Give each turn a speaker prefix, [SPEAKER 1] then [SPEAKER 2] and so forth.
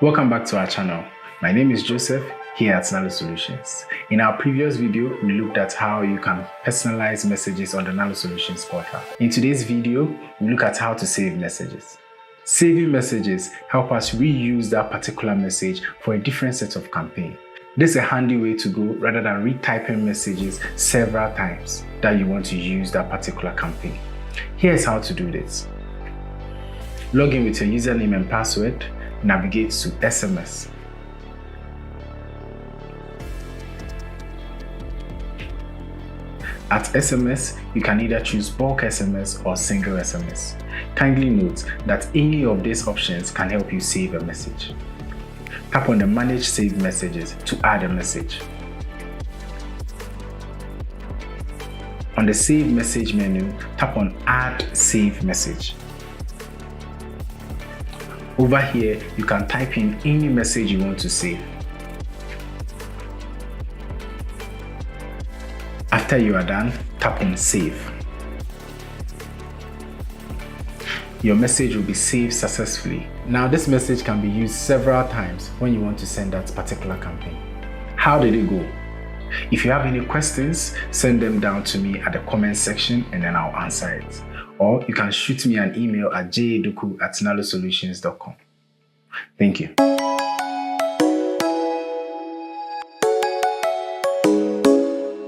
[SPEAKER 1] Welcome back to our channel. My name is Joseph here at Nalo Solutions. In our previous video, we looked at how you can personalize messages on the Nalo Solutions portal. In today's video, we look at how to save messages. Saving messages help us reuse that particular message for a different set of campaign. This is a handy way to go rather than retyping messages several times that you want to use that particular campaign. Here's how to do this. Log in with your username and password. Navigate to SMS. At SMS, you can either choose bulk SMS or single SMS. Kindly note that any of these options can help you save a message. Tap on the Manage Saved Messages to add a message. On the Save Message menu, tap on Add Save Message. Over here, you can type in any message you want to save. After you are done, tap on Save. Your message will be saved successfully. Now, this message can be used several times when you want to send that particular campaign. How did it go? If you have any questions, send them down to me at the comment section and then I'll answer it. Or you can shoot me an email at jaeduku@nalosolutions.com. Thank you.